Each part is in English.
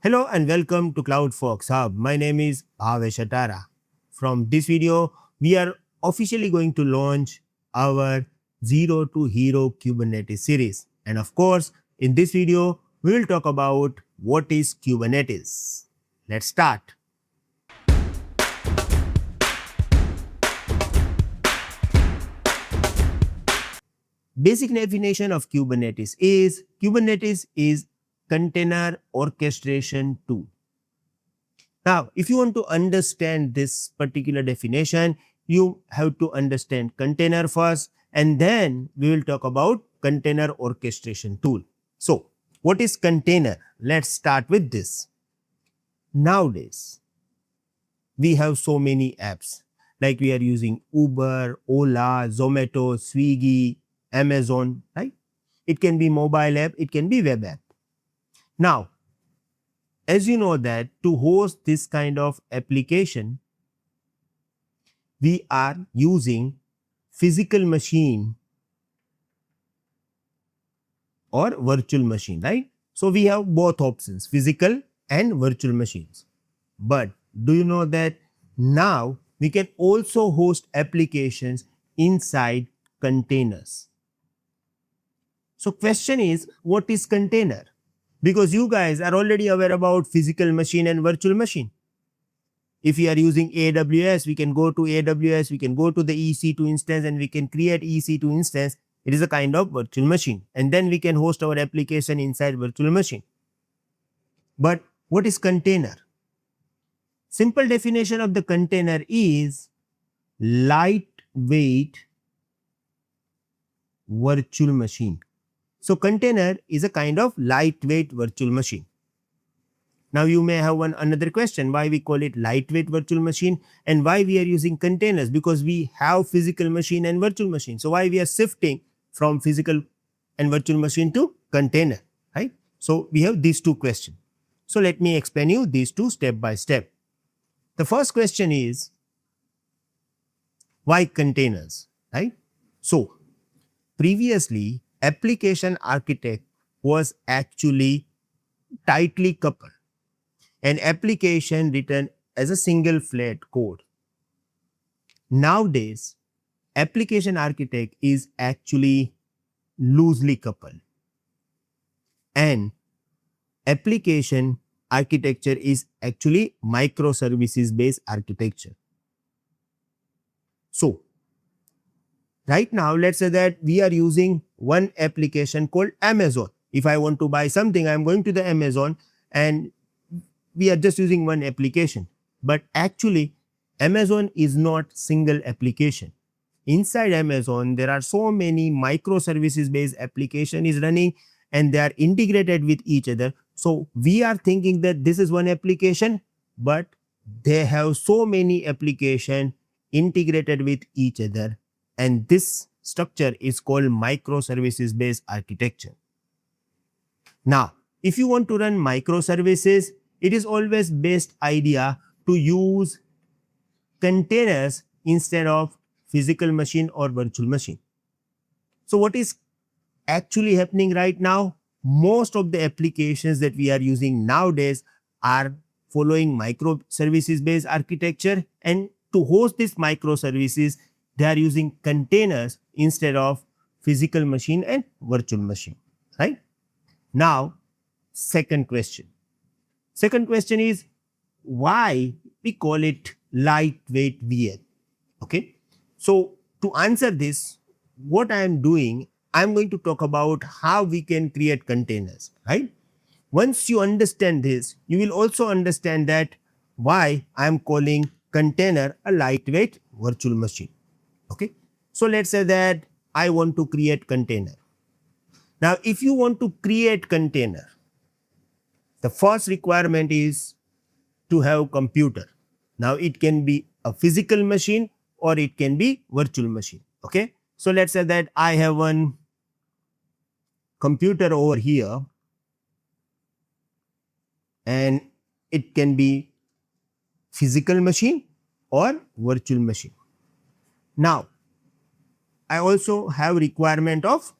Hello and welcome to CloudFox Hub. My name is Bhavesh Atara. From this video, we are officially going to launch our Zero to Hero Kubernetes series. And of course, in this video, we will talk about what is Kubernetes. Let's start. Basic definition of Kubernetes is container orchestration tool. Now, if you want to understand this particular definition, you have to understand container first, and then we will talk about container orchestration tool. So, what is container? Let's start with this. Nowadays, we have so many apps, like we are using Uber, Ola, Zomato, Swiggy, Amazon, right? It can be mobile app, it can be web app. Now, as you know that to host this kind of application, we are using physical machine or virtual machine, right? So we have both options, physical and virtual machines. But do you know that now we can also host applications inside containers? So question is, what is container? Because you guys are already aware about physical machine and virtual machine. If we are using AWS, we can go to AWS, we can go to the EC2 instance and we can create EC2 instance. It is a kind of virtual machine. And then we can host our application inside virtual machine. But what is container? Simple definition of the container is lightweight virtual machine. So container is a kind of lightweight virtual machine. Now you may have another question, why we call it lightweight virtual machine and why we are using containers, because we have physical machine and virtual machine. So why we are shifting from physical and virtual machine to container, right? So we have these two questions. So let me explain you these two step by step. The first question is, why containers, right? So previously, application architect was actually tightly coupled. An application written as a single flat code. Nowadays, application architect is actually loosely coupled. And application architecture is actually microservices based architecture. So, right now, let's say that we are using one application called Amazon. If I want to buy something, I'm going to the Amazon and we are just using one application. But actually, Amazon is not single application. Inside Amazon, there are so many microservices based application is running and they are integrated with each other. So we are thinking that this is one application, but they have so many applications integrated with each other. And this structure is called microservices based architecture. Now, if you want to run microservices, it is always best idea to use containers instead of physical machine or virtual machine. So what is actually happening right now? Most of the applications that we are using nowadays are following microservices based architecture, and to host these microservices, they are using containers instead of physical machine and virtual machine, right? Now, second question. Second question is, why we call it lightweight VL? Okay. So to answer this, what I am doing, I'm going to talk about how we can create containers, right? Once you understand this, you will also understand that why I am calling container a lightweight virtual machine. Okay. So let's say that I want to create container. Now, if you want to create container, the first requirement is to have computer. Now, it can be a physical machine or it can be virtual machine. Okay. So let's say that I have one computer over here and it can be physical machine or virtual machine. Now, I also have requirement of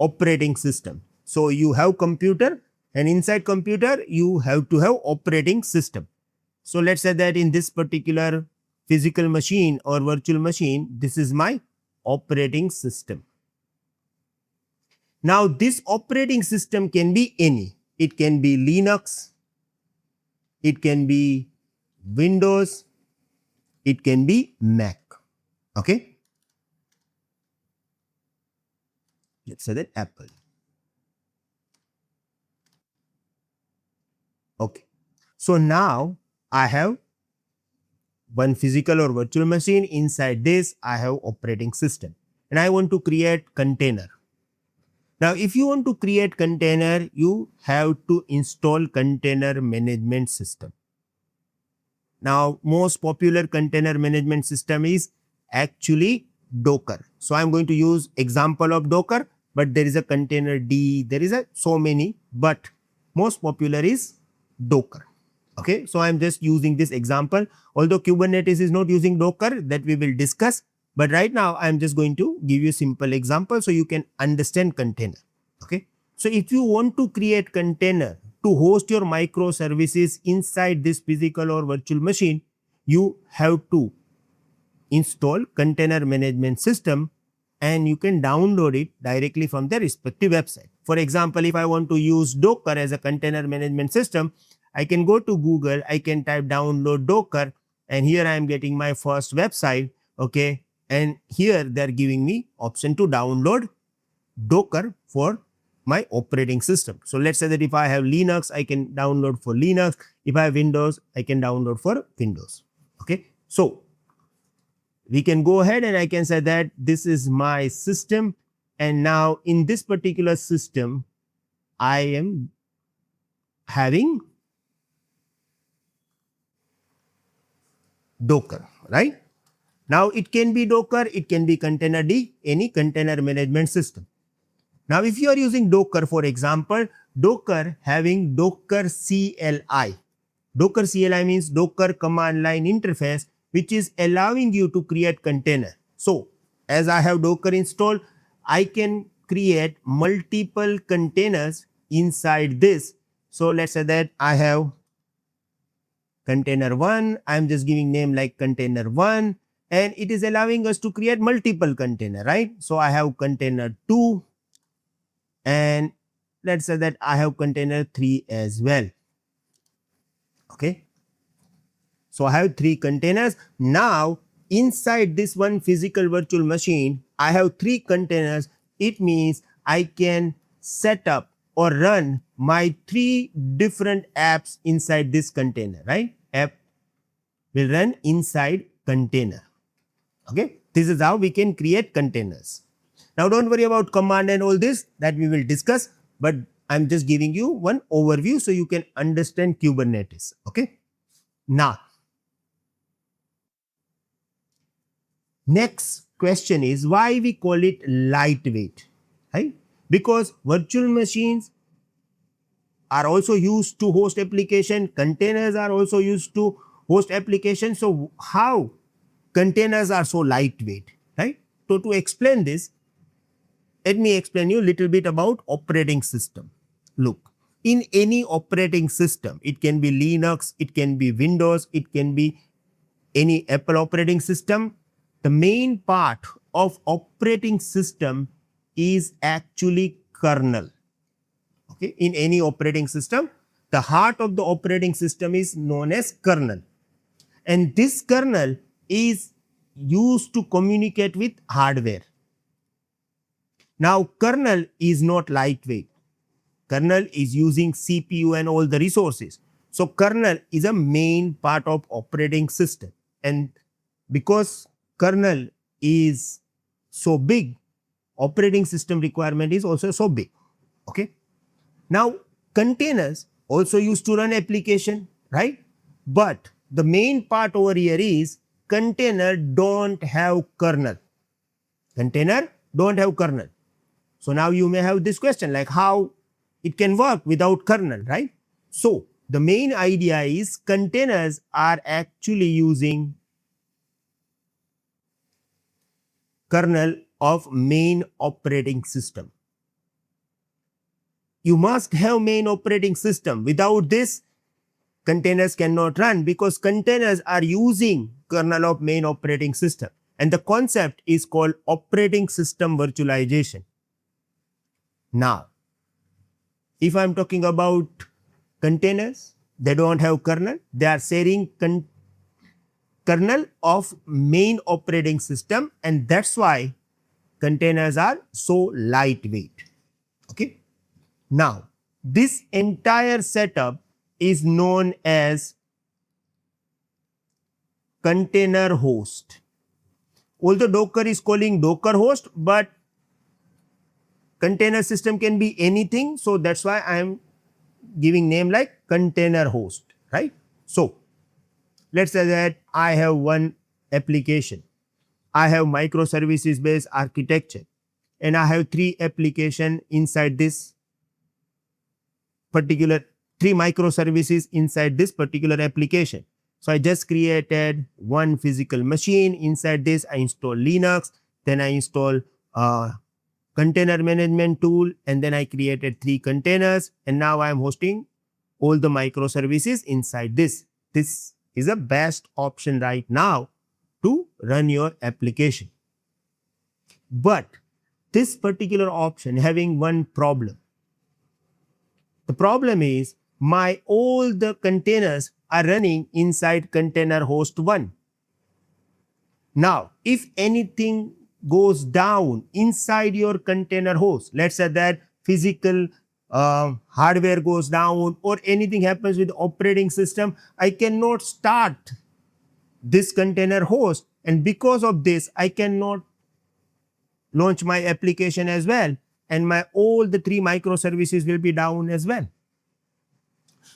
operating system. So you have computer And inside computer, you have to have operating system. So let's say that in this particular physical machine or virtual machine, this is my operating system. Now this operating system can be any. It can be Linux, it can be Windows, it can be Mac. Okay. Let's say that Apple. Okay. So now I have one physical or virtual machine. Inside this, I have operating system. And I want to create container. Now, if you want to create container, you have to install container management system. Now, most popular container management system is actually Docker. So I'm going to use example of Docker, but there is a container D, there is a so many, but most popular is Docker. Okay, so I'm just using this example. Although Kubernetes is not using Docker, that we will discuss. But right now, I'm just going to give you a simple example so you can understand container. Okay, so if you want to create container to host your microservices inside this physical or virtual machine, you have to install container management system and you can download it directly from the respective website. For example, if I want to use Docker as a container management system, I can go to Google, I can type download Docker, and here I am getting my first website. Okay, and here they are giving me option to download Docker for my operating system. So let's say that if I have Linux, I can download for Linux. If I have Windows, I can download for Windows. Okay, so we can go ahead and I can say that this is my system, and now in this particular system, I am having Docker, right? Now it can be Docker, it can be container D, any container management system. Now if you are using Docker, for example, Docker having Docker CLI. Docker CLI means Docker command line interface, which is allowing you to create container. So as I have Docker installed, I can create multiple containers inside this. So let's say that I have container 1, I'm just giving name like container 1, and it is allowing us to create multiple container, right? So I have container 2, and let's say that I have container 3 as well. Okay, so I have 3 containers. Now inside this one physical virtual machine, I have 3 containers. It means I can set up or run my 3 different apps inside this container, right? App will run inside container. Okay, this is how we can create containers. Now don't worry about command and all this, that we will discuss, but I'm just giving you one overview so you can understand Kubernetes. Okay, now next question is why we call it lightweight, right? Because virtual machines are also used to host application, containers are also used to host application. So how containers are so lightweight, right? So to explain this, let me explain you a little bit about operating system. Look, in any operating system, it can be Linux, it can be Windows, it can be any Apple operating system. The main part of operating system is actually kernel. Okay, in any operating system, the heart of the operating system is known as kernel, and this kernel is used to communicate with hardware. Now kernel is not lightweight. Kernel is using CPU and all the resources. So kernel is a main part of operating system, and because kernel is so big, operating system requirement is also so big. Okay, now containers also used to run application, right? But the main part over here is container don't have kernel. Container don't have kernel. So now you may have this question like how it can work without kernel, right? So the main idea is containers are actually using kernel of main operating system. you must have main operating system. Without this, containers cannot run because containers are using kernel of main operating system. And the concept is called operating system virtualization. Now, if I'm talking about containers, they don't have kernel. They are sharing kernel of main operating system, and that's why containers are so lightweight. Okay. Now, this entire setup is known as container host. Although Docker is calling Docker host, but container system can be anything. So that's why I am giving name like container host, right? So let's say that I have one application. I have microservices based architecture, and I have 3 applications inside this particular 3 microservices inside this particular application. So I just created one physical machine. Inside this, I install Linux, then I install container management tool, and then I created 3 containers, and now I am hosting all the microservices inside this. This is the best option right now to run your application. But this particular option having one problem. The problem is all the containers are running inside container host 1. Now, if anything goes down inside your container host, let's say that physical hardware goes down or anything happens with the operating system, I cannot start this container host, and because of this, I cannot launch my application as well, and all the 3 microservices will be down as well.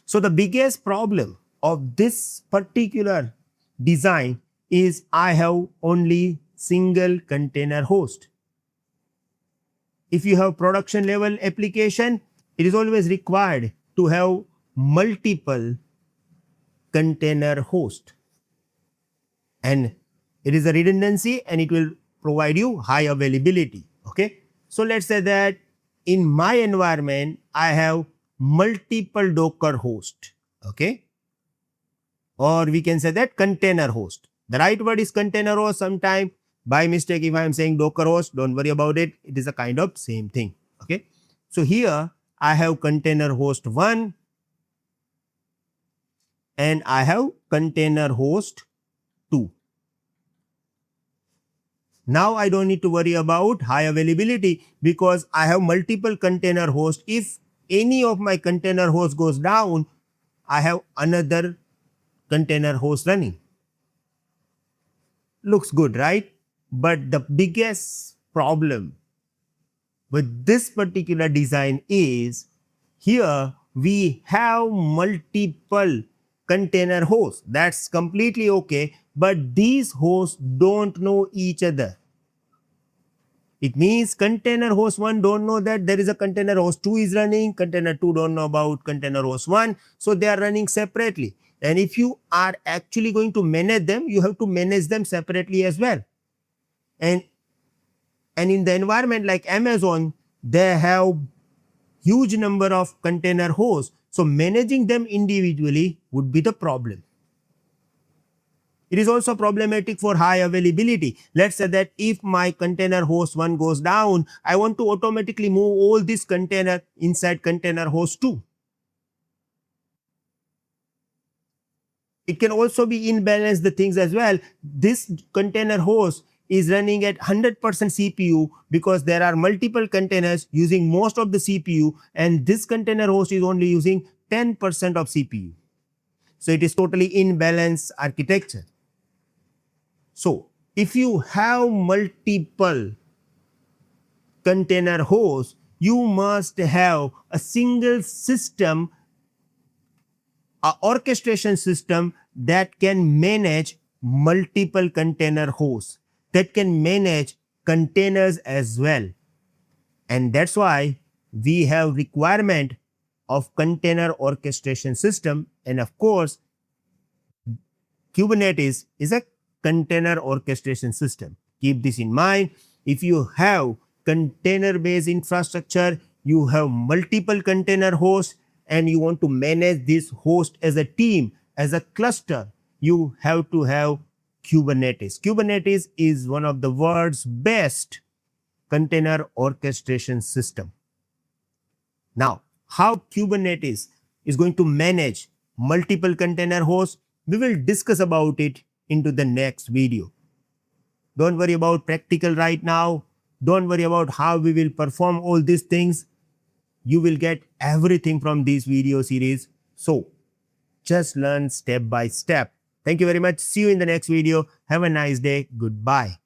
So the biggest problem of this particular design is I have only single container host. If you have production level application, it is always required to have multiple container host, and it is a redundancy and it will provide you high availability. Okay, so let's say that in my environment I have multiple Docker host. Okay, or we can say that container host. The right word is container host. Sometime by mistake if I am saying Docker host, don't worry about it, it is a kind of same thing. Okay, so here I have container host 1 and I have container host 2. Now I don't need to worry about high availability because I have multiple container hosts. If any of my container host goes down, I have another container host running. Looks good, right? But the biggest problem with this particular design is here we have multiple container hosts. That's completely okay, but these hosts don't know each other. It means container host 1 don't know that there is a container host 2 is running, container 2 don't know about container host 1, so they are running separately. And if you are actually going to manage them, you have to manage them separately as well. And in the environment like Amazon, they have huge number of container hosts, so managing them individually would be the problem. It is also problematic for high availability. Let's say that if my container host 1 goes down, I want to automatically move all this container inside container host 2. It can also be imbalance the things as well. This container host is running at 100% CPU because there are multiple containers using most of the CPU, and this container host is only using 10% of CPU. So it is totally imbalanced architecture. So if you have multiple container hosts, you must have a single system, an orchestration system that can manage multiple container hosts, that can manage containers as well. And that's why we have requirement of container orchestration system. And of course, Kubernetes is a container orchestration system. Keep this in mind. If you have container based infrastructure, you have multiple container hosts and you want to manage this host as a team, as a cluster, you have to have Kubernetes. Kubernetes is one of the world's best container orchestration system. Now, how Kubernetes is going to manage multiple container hosts, we will discuss about it into the next video. Don't worry about practical right now. Don't worry about how we will perform all these things. You will get everything from this video series. So just learn step by step. Thank you very much. See you in the next video. Have a nice day. Goodbye.